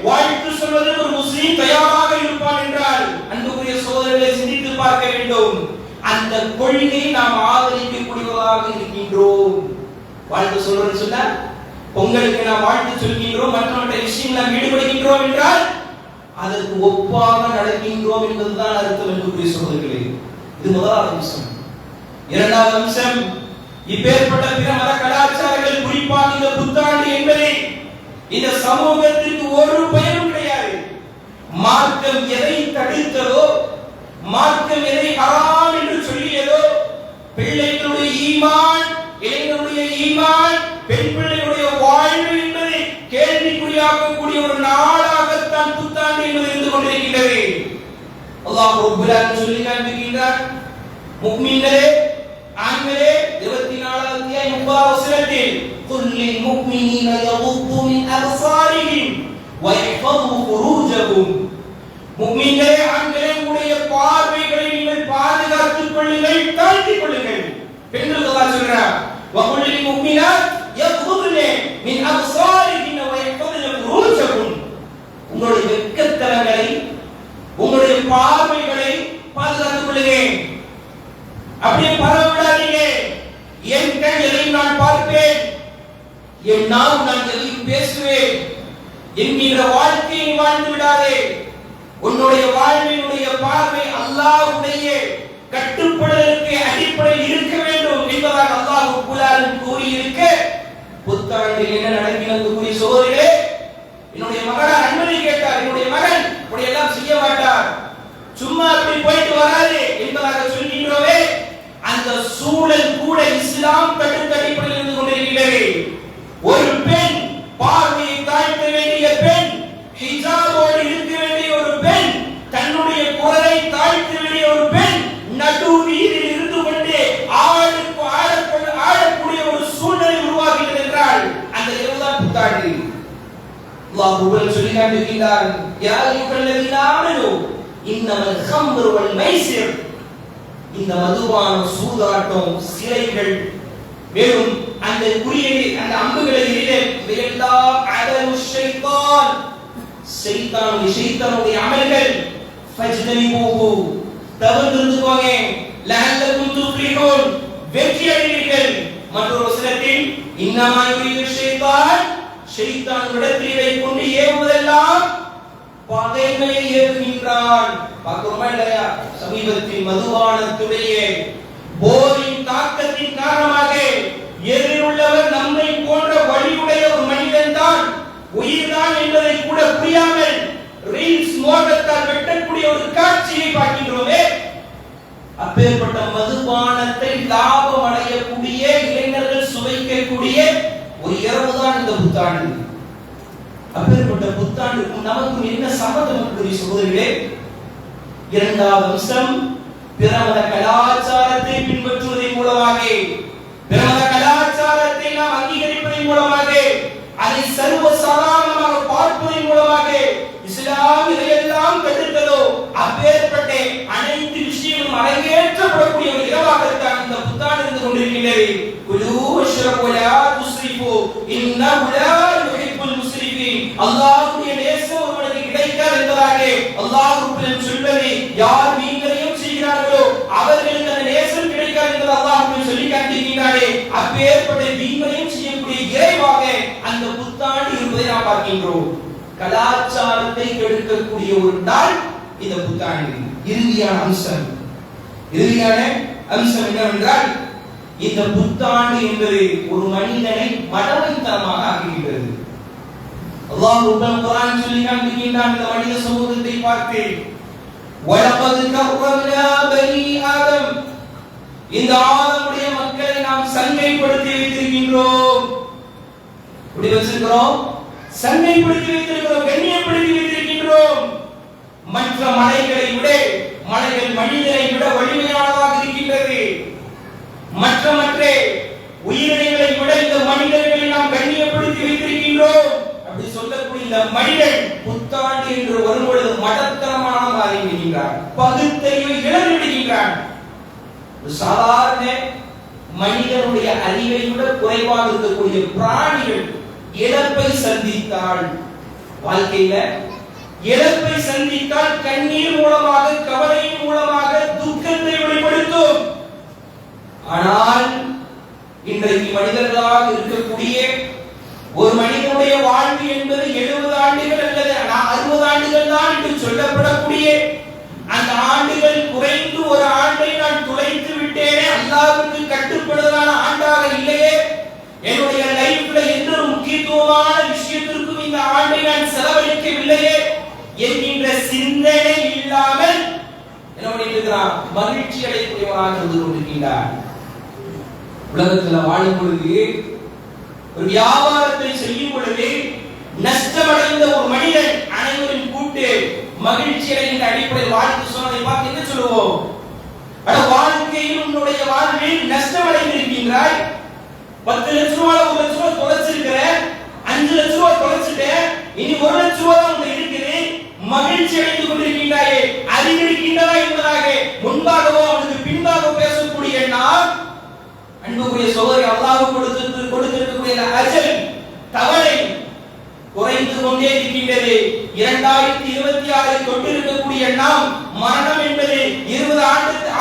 வாழ்த்து சொல்வதற்கு ஒரு முஸ்லிம் தயாராக இருப்பான் என்றால், அன்புக்குரிய சகோதரர்களை சிந்தித்து பார்க்க வேண்டும். அந்த கொள்கையை நாம் ஆதரிக்கக்கூடியவராக இருக்கின்றோம். வாழ்த்து சொல்றேன்னு சொன்னா பொங்கலுக்கு நாம் வாழ்த்து சொல்கின்றோம், மற்ற விஷயங்கள் நாம் ஈடுபடுகின்றோம் என்றால் அதற்கு ஒப்பாக நடக்கின்றோம் என்பதுதான் அர்த்தம் என்று கூறி சொல்கிறீர்களே. இது முதலாவது அம்சம். இரண்டாவது அம்சம், இப்பேற்பட்ட பிற மத கலாச்சாரங்கள், குறிப்பாக இந்த புத்தாண்டு என்பதை இந்த சமூகத்திற்கு ஒரு பயனும் கிடையாது. மார்க்கம் எதை தடுத்ததோ, மார்க்கம் எதை ஹராம் என்று சொல்லியதோ, பிள்ளைகளுடைய ஈமான், இளைஞருடைய ஈமான், பெண் பிள்ளைகளுடைய வாழ்வு என்பதை கேள்விக்குறியாக்கக்கூடிய ஒரு நாளாகத்தான் புத்தாண்டு என்பது இருந்து கொண்டிருக்கின்றது. அல்லாஹ் ரப்பல் ஆலமீன் சொல்லி காண்பிக்கின்றார், முஃமின்களே, ஆண்களே, 24வது அத்தியாயம் 30வது வசனத்தில், குல்லில் முஃமினீன யகுத்து மின் அப்சாரிஹிம் வ யஹ்ஃபது ஃபுரூஜஹும், முஃமின்களே, ஆண்களே, உங்களுடைய பார்வைகளை நீங்கள் பாதுகாத்துக் கொள்ளுங்கள், தாழ்த்திக் கொள்ளுங்கள். பெண்களுக்கு அல்லாஹ் சொல்றார், வ குல்லில் முஃமினாத் யகுதுன மின் அப்சாரிஹிம் வ யஹ்ஃபதுன ஃபுரூஜஹும், உங்களுடைய வெட்கத்தலங்களை, உங்களுடைய பார்வைகளை பாதுகாத்துக் கொள்ளுங்கள். அப்படியே பரவவிடாதீங்க. என் கண் எதையும் நான் பார்ப்பேன், என் நாவு நான் எதையும் பேசுவேன் என்கிற வாழ்க்கையை வாழ்ந்து விடாதே. உன்னுடைய வாழ்வினுடைய பார்வை அல்லாஹ்வுடைய கட்டுப்படுதலுக்கு அடிப்படையில் இருக்க வேண்டும் என்பதாக அல்லாஹ் ரப்பல் ஆலமீன் கூறியிருக்க, புத்தாண்டில் என்ன நடக்கிறது கூறி சோதரிகளே, என்னுடைய மகனார் அனுமதி கேட்டார், என்னுடைய மகன் இப்படி எல்லாம் செய்ய மாட்டார், சும்மா அப்படி போயிட்டு வராது என்பதாக சொல்கின்றோமே, அந்த சூழல் கூட இஸ்லாம் தடுத்த அடிப்படையில் இருந்து கொண்டிருக்கிறது. ஒரு பெண், பார்வையை தாழ்த்த வேண்டிய பெண், ஹிஜாபோடு இருக்க வேண்டிய ஒரு பெண், தன்னுடைய குரலை தாழ்த்த வேண்டிய ஒரு பெண், நடு வீதியில் இருந்து கொண்டே ஆடக்கூடிய ஒரு சூழ்நிலை உருவாகிறது என்றால் அந்த இரவுதான் புத்தாண்டு. அல்லாஹ் ரப்பல் சொல்லி காண்பிக்கின்றார், யா அய்யுஹல்லதீன ஆமனூ இன்னமல் ஹம்ரு வல் மைசிர், இந்த மதுபானம், சூதாட்டம், சிலைகள், மேலும் அந்த குறியீடு, அந்த அம்புகளை இவையெல்லாம் அதலு ஷைத்தான், ஷைத்தானுடைய அமல்கள், ஃபஜ்தனிபூஹு, தவிர்த்துக்கோங்க, லஅல்லகும் துஃப்லிஹூன், வெற்றி அடைவீர்கள். மற்றொரு வசனத்தில், இன்னமா யுரீது ஷைத்தான், ஷைத்தான் இடத்திலே கொண்டு ஏவுவதெல்லாம் பகைமையை ஏற்றுகின்றான். பார்க்கிறோமா இல்லையா? சமீபத்தில் மதுபானத்துடைய போரின் தாக்கத்தின் காரணமாக எதிரிலுள்ளவர் நம்மை போன்ற வழியுடைய ஒரு மனிதன் தான், உயிர்தான் என்பதை கூட புரியாமல் ரீல்ஸ் மோகத்தால் வெட்டக்கூடிய ஒரு காட்சியை பார்க்கின்றோமே. அப்பேற்பட்ட மதுபானத்தை லாபம் அடையக்கூடிய இளைஞர்கள் சுவைக்கக்கூடிய ஒரு இரவுதான் இந்த புத்தாண்டு. அப்பேற்பட்ட புத்தாண்டுக்கும் நமக்கும் என்ன சம்பந்தம் என்று சகோதரர்களே? இரண்டாவது அம்சம், பிற மத கலாச்சாரத்தை பின்பற்றுவதன் மூலமாக, பிற மத கலாச்சாரத்தை நாம் அங்கீகரிப்பதன் மூலமாக, அதை சர்வ சாதாரணமாக பார்ப்பதன் மூலமாக இஸ்லாம் இதையெல்லாம் தடுத்ததோ அப்பேற்பட்ட அனைத்து விஷயங்களும் அரங்கேற்றப்படக்கூடிய ஒரு இரவாகத்தான் இந்த புத்தாண்டு இருந்து கொண்டிருக்கின்றது. குலூ வஷ்ரபு லா துஸ்ரிஃபு இன்னஹு லா யுஹிப்புல் முஸ்ரிஃபீன், அல்லாஹ்வுடைய நேசம் உங்களுக்கு கிடைக்காது என்பதாக அல்லாஹ் ரப்பல் சொல்வது, யார் வீண்களையும் செய்கிறார்களோ அவர்களுக்கு அந்த நேசம் கிடைக்காது என்று அல்லாஹ் சொல்லி காண்பிக்கிறாரே. அப்பேற்பட்ட வீண்களையும் செய்யக்கூடிய இறைவாக அந்த புத்தாண்டு இருப்பதை நாம் பார்க்கின்றோம். கலாச்சாரத்தை கெடுக்கக்கூடிய ஒரு நாள் இந்த புத்தாண்டு. இறுதியான அம்சம் என்னவென்றால், இந்த புத்தாண்டு என்பது ஒரு மனிதனை மடமைத்தனமாக ஆக்குகிறது. அல்லாஹ் ரப்பல் குர்ஆன் சொல்லி காண்பிக்கின்றான் இந்த மனித சமூகத்தை பார்த்து, வலகத் கர்ரம்னா பனி ஆதம், இந்த ஆதமுடைய மக்களை நாம் சங்கைப்படுத்தி வைத்திருக்கின்றோம். இப்படி வச்சிருக்கிறோம், சங்கைப்படுத்தி வைத்திருக்கிறோம், கண்ணியப்படுத்தி வைத்திருக்கின்றோம். மற்ற மலைகளை விட மலைகள் மனிதனை விட வலிமையானதாக இருக்கின்றது. மற்ற உயிரினங்களை விட இந்த மனிதர்களை நாம் கண்ணியப்படுத்தி வைத்திருக்கின்றோம். அப்படி சொல்லக்கூடிய இந்த மனிதன் புத்தாண்டு என்று வரும்பொழுது மடத்தனமாக மாறிவிடுகின்றான், பகுத்தறிவை இழந்து விடுகின்றான். சாதாரண மனிதனுடைய அறிவை விட குறைவாக இருக்கக்கூடிய பிராணிகள் இழப்பை சந்தித்தால், வாழ்க்கையில இழப்பை சந்தித்தால் கண்ணீர் மூலமாக, கவலையின் மூலமாக துக்கத்தை வெளிப்படுத்தும். ஆனால் இன்றைக்கு மனிதர்களாக இருக்கக்கூடிய ஒரு மனிதனுடைய வாழ்வு என்பது 70 ஆண்டுகள் அல்லது 60 ஆண்டுகள் தான் என்று சொல்லப்படக்கூடிய அந்த ஆண்டுகள் குறைந்து ஒரு ஆண்டை நான் துளைத்து விட்டேனே, அல்லாஹ்வுக்கு கட்டுப்படுவதான ஆண்டாக இல்லையே, என்னுடைய லைஃப்ல எந்த ஒரு முக்கியத்துவமான விஷயத்திற்கும் இந்த ஆண்டை நான் செலவழிக்கவில்லையே என்கின்ற சிந்தனை இல்லாமல் என்ன பண்ணிட்டு இருக்கிறான்? மகிழ்ச்சி அடையக்கூடியவராக இருந்து கொண்டிருக்கிறார். உலகத்துல வாழும் பொழுது ஒரு வியாபாரத்தை செய்யும் பொழுது நஷ்டமடைந்த ஒரு மனிதன் அனைவரும் கூட்டு மகிழ்ச்சி அடைகின்ற அடிப்படையில் வாழ்க்கை சொன்னதை பார்த்து என்ன சொல்லுவோம்? வாழ்க்கையில் உன்னுடைய வாழ்வில் நஷ்டமடைந்திருக்கின்றாய், 10 லட்சம் ரூபாய் 1 லட்சம் ரூபாய் தொலைச்சிருக்கிற, 5 லட்சம் ரூபாய் தொலைச்சிட்டேன், இனி 1 லட்சம் ரூபாய் தான் உங்க இருக்குது, மகிழ்ச்சி அடைந்து கொண்டிருக்கின்றாயே, அறிந்திருக்கின்றதா என்பதாக முன்பாகவோ அவனுக்கு பின்பாக பேசக்கூடிய நாம் அன்புக்குரிய சகோதரி அல்லாஹ் கொடுத்திருக்கக்கூடிய அஜல் தவறை குறைந்து கொண்டே இருக்கின்றது. 2026 கொண்டிருக்கக்கூடிய நாம் மரணம் என்பது 20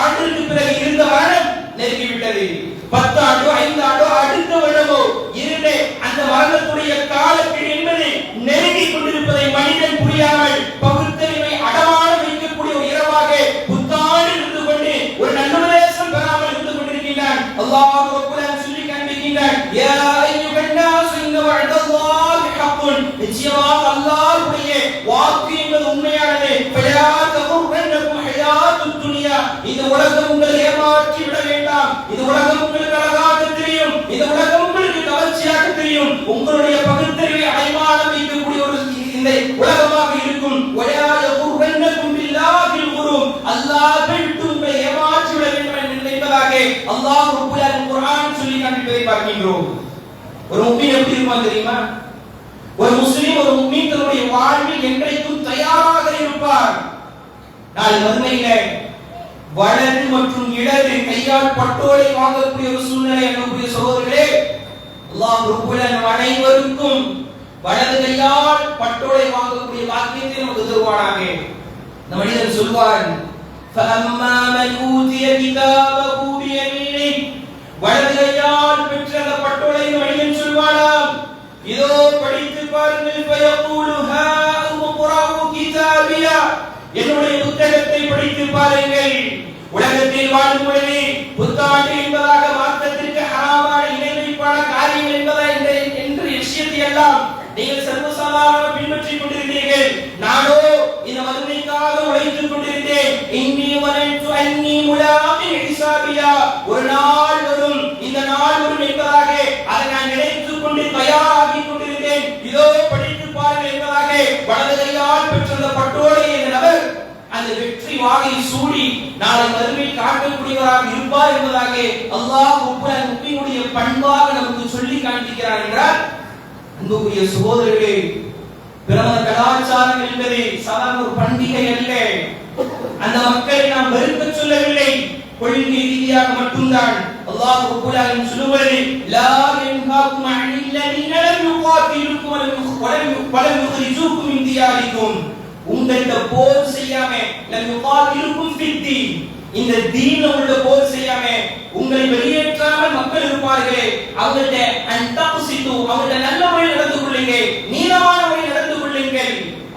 ஆண்டுக்கு பிறகு இருந்த மரணம் நெருங்கிவிட்டது. 10 ஆண்டோ 5 ஆண்டோ அடுத்த வருடமோ இருந்த அந்த மரணத்துடைய காலத்தில் என்பது நெருங்கிக் கொண்டிருப்பதை மனிதன் புரியாமல் பகுத்தறிவை அடமான வைக்கக்கூடிய ஒரு இரவாக புத்தாண்டு இருந்து கொண்டு ஒரு நல்லுபதேசம் பெறாமல் இருந்து கொண்டிருக்கின்றான். அல்லாஹ் ரப்பல் சொல்லி காண்பிக்கின்றான், யா அய்யுஹன் நாஸ் இன்ன வஅதல்லாஹி ஹக்குன், நிச்சயமாக அல்லாஹ்வுடைய வாக்கு என்பது உண்மையானது. ஃபலா தகுர்ரன்னகும் ஹயாத்துத் துன்யா, இந்த உலகம் உங்களை ஏமாற்றி விட வேண்டாம். இந்த உலகம் உங்களுக்கு அழகாக தெரியும், இந்த உலகம் உங்களுக்கு கவர்ச்சியாக தெரியும், உங்களுடைய பகுத்தறிவை அடைமானம் வைக்கக்கூடிய ஒரு இந்த உலகமாக இருக்கும். வலா யகுர்ரன்னகும் பில்லாஹில் குரூர், அல்லாஹ்வை விட்டு உங்களை ஏமாற்றி விட வேண்டும் என்பதாக அல்லாஹ் ரப்பல் ஆலமீன் குர்ஆன் சொல்லி காண்பிப்பதை பார்க்கின்றோம். ஒரு முஃமின் எப்படி இருப்பான் தெரியுமா? ஒரு முஸ்லிம் ஒரு முஃமின் தன்னுடைய வாழ்வில் என்றைக்கும் தயாராக இருப்பார். நாளை மறுமையில வலது மற்றும் இடது கையால் பட்டோலை வாங்கக்கூடிய ஒரு சூழ்நிலை அன்புக்குரிய சகோதரர்களே, அல்லாஹ் ரப்பல் ஆலமீன் அனைவருக்கும் வலது கையால் பட்டோலை வாங்கக்கூடிய பாக்கியத்தை நமக்கு தருவானாக. இந்த மனிதன் சொல்வார், فَأَمَّا مَنْ أُوتِيَ كِتَابَهُ بِيَمِينِهِ, வலது கையால் பெற்ற அந்த பட்டோலை மனிதன் சொல்வானாம், இதோ படித்து பாருங்கள், فَيَقُولُ هَاؤُمُ اقْرَءُوا كِتَابِيَهْ, என்னுடைய புத்தகத்தை படித்து பாருங்கள். உலகத்தில் வாழும் பொழுது புத்தாண்டு என்பதாக மார்க்கத்திற்கு ஹராமான இணைவைப்பான காரியங்கள் என்பதா என்ற விஷயத்தை எல்லாம் நீங்கள் சர்வசாதாரண பின்பற்றிக் கொண்டிருந்தீர்கள். நானோ இந்த மறுமைக்காக உழைத்துக் கொண்டிருந்தேன். இன்னி வலன்து அன்னி முலாகின் ஹிசாபியா, ஒரு நாள் வரும், இந்த நாள் வரும் என்பதாக அதை நான் நினைத்துக் கொண்டு தயாராகிக் கொண்டிருந்தேன். இதோ படித்து பாருங்கள் என்பதாக வலது கையால் பெற்ற பட்டோலை என்ற நபர் அந்த வெற்றி வாகை சூடி நாளை மறுமை காட்டக்கூடியவராக இருப்பார் என்பதாக அல்லாஹ் ரப்பல் முஃமினுடைய பண்பாக நமக்கு சொல்லி காண்பிக்கிறார் என்றால், அன்புக்குரிய சகோதரர்களே, பிரம கலாச்சாரம் என்பது சாதாரண ஒரு பண்டிகை அல்ல. அந்த மக்களை நாம் வெறுக்க சொல்லவில்லை, கொள்கை ரீதியாக மட்டும்தான். அல்லாஹ் ரப்பல் ஆலமீன் சொல்லுவது, லா யன்ஹாக்கும் அனில் லதீன லம் யுகாத்திலுக்கும் வலம் யுக்ரிஜூக்கும் மின் தியாரிக்கும், உங்கள்ட்ட போர் செய்யாம லம் யுகாத்திலுக்கும் ஃபித்தீன், இந்த தீன்ல உள்ள போர் செய்யாம உங்களை வெளியேற்றாமல் மக்கள் இருப்பார்களே, அவங்கள்ட்ட அன்தக்ஸிது, அவங்கள்ட்ட நல்ல முறையில் நடந்து கொள்ளுங்க, நீளமான முறையில் நடந்து கொள்ளுங்கள்.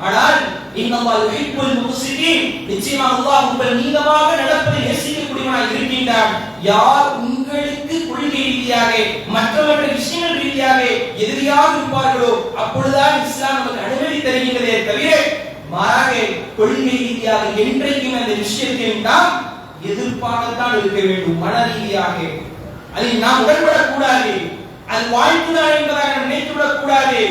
ஆனால் இன்னல்லாஹ் யுஹிப்புல் முக்ஸிதீன், நிச்சயமாக அல்லாஹ் உங்கள் நீளமாக நடப்பதை நேசிக்கக்கூடியவனாக இருக்கின்றான். யார் உங்களுக்கு கொள்கை ரீதியாக மற்ற விஷயங்கள் ரீதியாக எதிரியாக இருப்பார்களோ அப்பொழுதுதான் இஸ்லாம் நமக்கு அனுமதி தருகின்றதே தவிர மாறாக கொள்கை ரீதியாக என்றைக்கும் அந்த விஷயத்தில் நாம் எதிர்ப்பாகத்தான் இருக்க வேண்டும். மன ரீதியாக அதில் நாம் உடன்படக்கூடாது, அது வாழ்த்துதான் என்பதாக நினைத்துவிடக் கூடாது.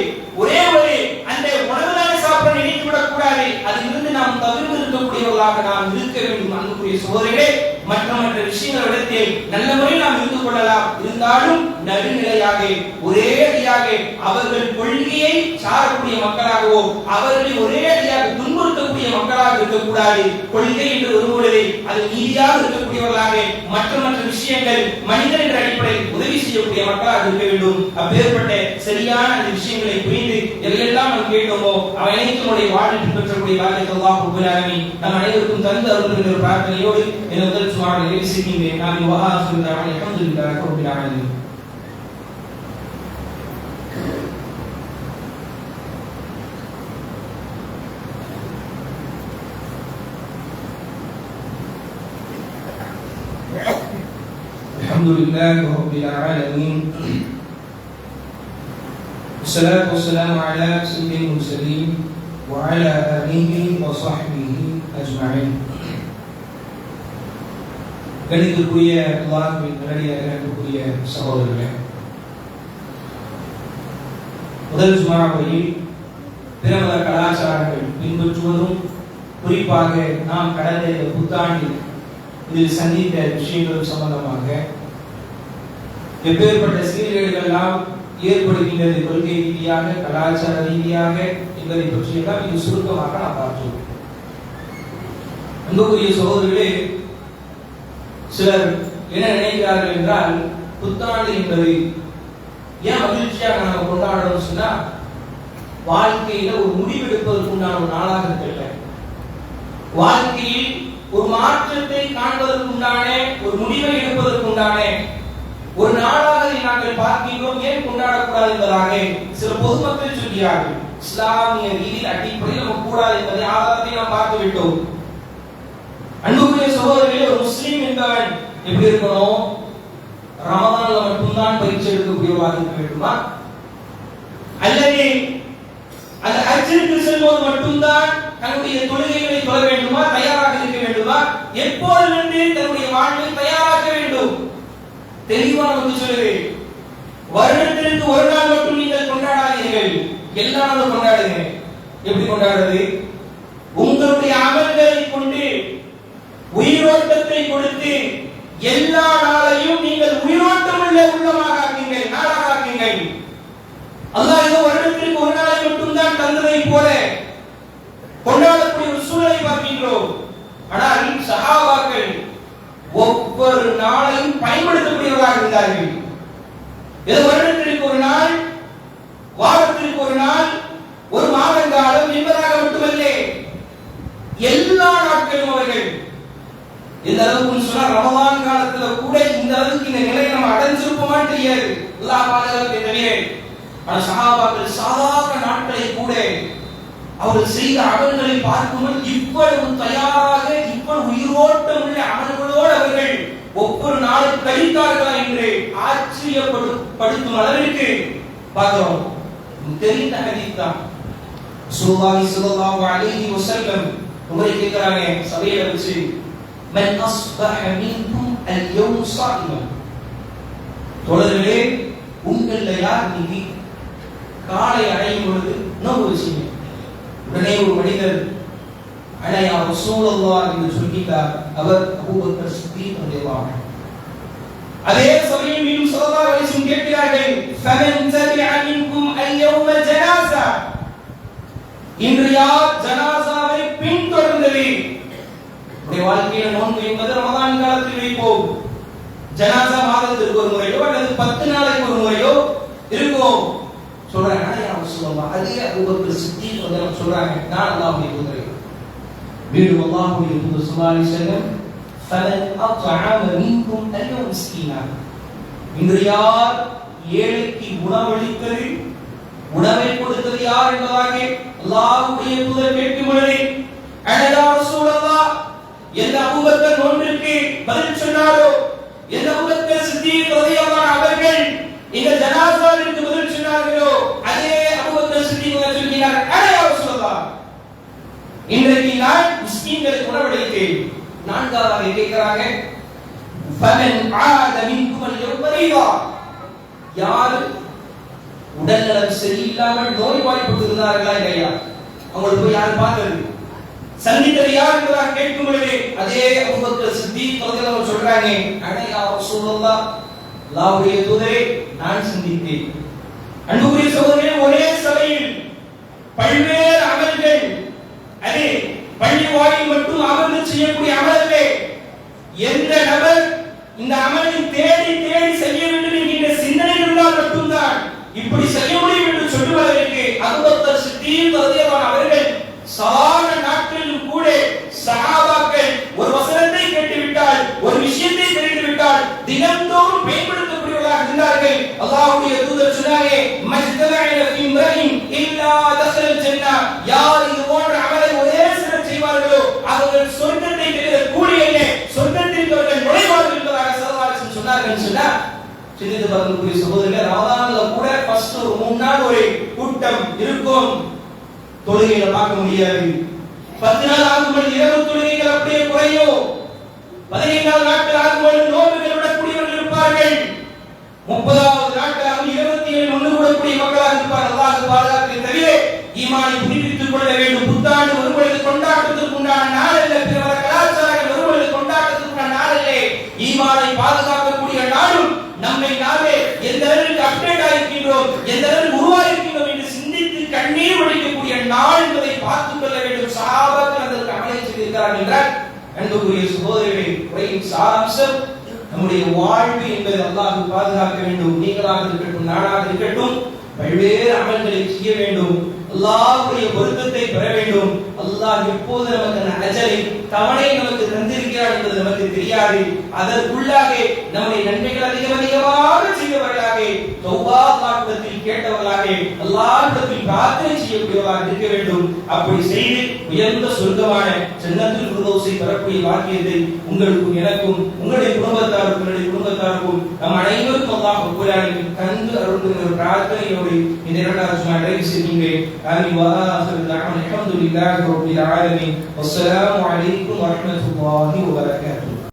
ஒரே ஒரு அந்த உணவுதானே சாப்பிட நினைத்துவிடக் கூடாது. அதிலிருந்து நாம் தவிர்த்து இருக்கக்கூடியவர்களாக நாம் இருக்க வேண்டும். அன்புக்குரிய சகோதரர்களே, மற்ற விஷயங்களிடத்தில் நல்ல முறையில் நாம் இருந்து கொள்ளலாம். இருந்தாலும் நடுநிலையாக ஒரே அடியாக அவர்கள் கொள்கையை சாரக்கூடிய மக்களாகவோ அவர்களை ஒரே அடியாக துன்புறுத்தக்கூடிய மக்களாக இருக்கக்கூடாது. கொள்கை என்று வரும்பொழுது அது நீதியாக இருக்கக்கூடியவர்களாக மற்ற விஷயங்கள் மனிதன் என்ற அடிப்படையில் உதவி செய்யக்கூடிய மக்களாக இருக்க வேண்டும். அப்பேற்பட்ட சரியான அந்த விஷயங்களை புரிந்து எதையெல்லாம் நாம் கேட்டோமோ அவை அனைத்தும் நம்முடைய வாழ்வில் பின்பற்றக்கூடிய பாக்கியத்தை அல்லாஹ் ரப்பல் ஆலமீன் நம் அனைவருக்கும் தந்து அருள் என்ற பிரார்த்தனையோடு இந்த முதல் சுமாரை நிறைவு செய்கின்றேன். நான் வஹாசுல்லாஹி அல்ஹம்துலில்லாஹி ரப்பில் ஆலமீன். الحمد لله رب العالمين والصلاة والسلام على سيد المرسلين وعلى آله وصحبه أجمعين. கணிதத்துக்குரிய அல்லாஹ்வின் நல்லடியார்களே, சகோதரர்களே, முதல் ஜுமாவில் பிறமத கலாச்சாரங்கள் பின்பற்றுவதும் குறிப்பாக நாம் கடந்த புத்தாண்டில் இதில் சந்தித்த விஷயங்கள் சம்பந்தமாக எப்பேற்பட்ட சீர்கேடுகள் எல்லாம் ஏற்படுகின்றது கொள்கை ரீதியாக, கலாச்சார ரீதியாக என்பதை பற்றியெல்லாம் இது சுருக்கமாக நாம் பார்த்தோம். அன்புக்குரிய சகோதரர்களே, சிலர் என்ன நினைக்கிறார்கள் என்றால், புத்தாண்டு என்பது ஏன் மகிழ்ச்சியாக நாம் கொண்டாடணும் சொன்னா, வாழ்க்கையில ஒரு முடிவெடுப்பதற்கு உண்டான ஒரு நாளாக இருக்கல, வாழ்க்கையில் ஒரு மாற்றத்தை காண்பதற்கு உண்டான ஒரு முடிவை எடுப்பதற்கு உண்டான ஒரு நாளாக நாங்கள் பார்க்கின்றோம். ஏன் கொண்டாடக்கூடாது என்பதாக சில பொதுமக்கள் சொல்கிறார்கள். இஸ்லாமிய ரீதியில் அடிப்படையில் நம்ம கூடாது என்பதை ஆதாரத்தை நாம் பார்த்து விட்டோம். அன்புக்குரிய சகோதரர்களே, ஒரு முஸ்லீம் என்பவன் எப்படி இருக்கணும்? ரமதான்ல மட்டும்தான் பயிற்சி எடுக்கக்கூடியவராக இருக்க வேண்டுமா? அல்லது அந்த ஹஜ்ஜுக்கு செல்வது மட்டும்தான் தன்னுடைய தொழுகைகளை தொழ வேண்டுமா? தயாராக இருக்க வேண்டுமா? எப்போதிலிருந்து தன்னுடைய வாழ்வை தயாராக்க வேண்டும்? தெளிவாக நமக்கு சொல்லுவேன். வருடத்திற்கு ஒரு நாள் மட்டும் நீங்கள் கொண்டாடாதீர்கள், எல்லா நாளும் கொண்டாடுங்க. எப்படி கொண்டாடுறது? உங்களுடைய அமல்களை கொண்டு உயிரோட்டத்தை கொடுத்து எல்லா நாளையும் நீங்கள் உயிரோட்டம் உள்ள உள்ளமாக ஆக்குங்கள், நாளாக ஆக்குங்கள். அல்லாஹ் ஏதோ வருடத்திற்கு ஒரு நாளை மட்டும்தான் தந்ததை போல கொண்டாடக்கூடிய ஒரு சூழலை பார்க்கின்றோம். ஆனால் சஹாபாக்கள் ஒவ்வொரு நாளையும் பயன்படுத்தக்கூடியவர்களாக இருந்தார்கள். ஏதோ வருடத்திற்கு ஒரு நாள், வாரத்திற்கு ஒரு நாள், ஒரு மாதங்காலம் என்பதாக மட்டுமல்ல, எல்லா நாட்களும் அவர்கள் இந்த அளவுக்கு சொன்னா ரமலான் காலத்துல கூட இந்த அளவுக்கு இந்த நிலையை நம்ம அடைஞ்சிருப்போமான்னு தெரியாது, அல்லாஹ் பாதுகாப்பை தவிர. ஆனால் சஹாபாக்கள் சாதாரண நாட்களை கூட அவர்கள் செய்த அமல்களை பார்க்கும்போது இவ்வளவு தயாராக, இவ்வளவு உயிரோட்டம் உள்ள அமல்களோடு அவர்கள் ஒவ்வொரு நாளும் கழித்தார்களா என்று ஆச்சரியப்படுத்தும் அளவிற்கு பார்க்கிறோம். தெரிந்த ஹதீஸ் தான். ஸல்லல்லாஹு அலைஹி வஸல்லம் உங்களை கேட்கிறாங்க சபையில வச்சு, மன் அஸ்பஹ மின்கும் அல்-யௌம் ஸாயிமன். தோழர்களே, உங்கள யார் இன்னைக்கு காலை அடையும் பொழுது நோன்பு வச்சீங்க? உடனே ஒரு மனிதர் அனையா ரசூலுல்லாஹ் என்று சொல்கிறார். அவர் அபூபக்கர் சித்தீக் ரலியல்லாஹு அன்ஹு. அதே சமயம் மீண்டும் ஸல்லல்லாஹு அலைஹி வஸல்லம் கேட்கிறார்கள், ஃபமன் தபிஅ மின்கும் அல்-யௌம ஜனாஸா. இன்று யார் ஜனாஸாவை பின்தொடர்ந்தது? உடைய வாழ்க்கையில நோன்பு என்பது ரமலான் காலத்தில் வைப்போம். ஜனாஸா மாதத்திற்கு ஒரு முறையோ அல்லது 10 நாளைக்கு ஒரு முறையோ இருக்கும். சொல்றாங்க அனையா ரசூலுல்லாஹ். அதே அபூபக்கர் சித்தீக் ரலியல்லாஹு அன்ஹு சொல்றாங்க, நான் அல்லாஹ்வுடைய தூதரே. மீண்டும் அல்லாஹ்வுடைய தூதர் ஸல்லல்லாஹு அலைஹி வஸல்லம், ஃபமன் அத்அம மின்கும் அல்-யௌம மிஸ்கீனா. இன்று யார் ஏழைக்கு உணவளித்தது, உணவை கொடுத்தது யார் என்பதாக அல்லாஹ்வுடைய தூதர் கேட்கும் பொழுது, அனையா ரசூலுல்லாஹ், எந்த அபூபக்கர் நோன்பிற்கு பதில் சொன்னாரோ, எந்த அபூபக்கர் சித்தீக் ரலியல்லாஹு அன்ஹு அவர்கள் இந்த ஜனாஸாவிற்கு பதில் சொன்னார்களோ, அதே அபூபக்கர் சித்தீக் சொல்கிறார், அனையா ரசூலுல்லாஹ், இன்றைக்கு நான் மிஸ்கீன்களுக்கு உணவளித்தேன். நான்காவதாக கேட்கிறாங்க, ஃபமன் ஆத மின்கும் அல்-யௌம மரீதா. யார் உடல்நலம் சரியில்லாமல் நோய்வாய்ப்பட்டு இருந்தார்களா இல்லையா, அவங்களுக்கு போய் யார் பார்த்தது, சந்தித்தது யார் என்பதாக கேட்கும் பொழுது அதே அபூபக்கர் சித்தீக் ரலியல்லாஹு அன்ஹு சொல்றாங்க, அனையா ரசூலுல்லாஹ், அல்லாஹ்வுடைய தூதரே, நான் சந்தித்தேன். அன்புக்குரிய சகோதரர்களே, ஒரே சபையில் பல்வேறு அமல்கள், அதே பள்ளி வாயில் மட்டும் அமர்ந்து செய்யக்கூடிய அமல்களே, எந்த நபர் இந்த அமலை தேடி தேடி செய்ய வேண்டும் என்கின்ற சிந்தனை இருந்தால் மட்டும்தான் இப்படி செய்ய முடியும் என்று சொல்லுவதற்கு அபூபக்கர் சித்தீக் ரலியல்லாஹு அன்ஹு அவர்கள் சாதாரண நாட்களிலும் கூட சஹாபாக்கள் ஒரு வசனத்தை கேட்டுவிட்டால், ஒரு விஷயத்தை தெரிந்துவிட்டால் தினந்தோறும் பயன்படுத்தக்கூடியவர்களாக இருந்தார்கள். அல்லாஹ்வுடைய தூதர் சொன்னாரே, மஜ்தமஅன ஃபீ இம்ரஇன் இல்லா தஸல் ஜன்னா. யார் இது போன்ற அமலை ஒரே சிலர் செய்வார்களோ அவர்கள் சொர்க்கத்தை பெறுகிற கூலி என்ன, சொர்க்கத்தில் அவர்கள் நுழைவார்கள் என்பதாக ஸல்லல்லாஹு அலைஹி வஸல்லம் சொன்னார்கள். சிந்தித்து பார்க்கக்கூடிய சகோதரர்களே, ரமதான்ல கூட ஃபர்ஸ்ட் ஒரு 3 நாள் ஒரு கூட்டம் இருக்கும், தொழுகையில பார்க்க முடியாது. 10 நாள் ஆகும்போது இரவு தொழுகைகள் அப்படியே குறையும். 15 நாட்கள் ஆகும்போது நோன்புகள் விடக்கூடியவர்கள் இருப்பார்கள். 30வது நாட்களாக 27 ஒன்று கூடக்கூடிய மக்களாக இருப்பார். அல்லாஹ் பாதுகாக்க தவிர ஈமானை புதுப்பித்துக் கொள்ள வேண்டும். புத்தாண்டு ஒருவரது கொண்டாட்டத்திற்கு உண்டான நாள் அல்ல, பிற கலாச்சாரங்கள் ஒருவரது கொண்டாட்டத்திற்கு உண்டான நாள் அல்ல. ஈமானை பாதுகாக்கக்கூடிய நாளும் நம்மை நாமே எந்த அளவுக்கு அப்டேட் ஆகியிருக்கின்றோம், எந்த அளவுக்கு உருவாகியிருக்கின்றோம் என்று சிந்தித்து கண்ணீர் வடிக்கக்கூடிய நாள் என்பதை பார்த்துக் கொள்ள வேண்டும். சஹாபாக்கள் அதற்கு அமலை செய்திருக்கிறார்கள் என்றால், அன்புக்குரிய சகோதரர்களே, உரையின் சாராம்சம் நம்முடைய வாழ்வு என்பதை அல்லாஹ் பாதுகாக்க வேண்டும். நீங்களாக இருக்கட்டும், நானாக இருக்கட்டும், பல்வேறு அமல்களை செய்ய வேண்டும். அல்லாஹ்வுடைய பொருத்தத்தை பெற வேண்டும். அல்லாஹ் எப்போது நமக்கு அஜலை தவணை நமக்கு தந்திருக்கிறார் என்பது நமக்கு தெரியாது. அதற்குள்ளாக நம்முடைய நன்மைகள் அதிகமாக செய்தவர்களாக, தௌபா அல்லாஹ்விடத்தில் கேட்டவர்களாக, அல்லாஹ்விடத்தில் பிரார்த்தனை செய்யக்கூடியவர்களாக இருக்க வேண்டும். அப்படி செய்து உயர்ந்த சொர்க்கமான ஜன்னத்துல் ஃபிர்தௌஸை பெறக்கூடிய பாக்கியத்தை உங்களுக்கும் எனக்கும் உங்களுடைய குடும்பத்தாருக்கும் நம் அனைவருக்கும் அல்லாஹ் ரப்பல் ஆலமீன் தந்து அருள்கிற பிரார்த்தனையோடு இந்த இரண்டாவது சுமார் நிறைவு செய்கின்றேன். ஆமீன். வ ஆகிரு தஅவானா அல்ஹம்துலில்லாஹி ரப்பில் ஆலமீன். வஸ்ஸலாமு அலைக்கும் வரஹ்மத்துல்லாஹி வபரகாத்துஹு.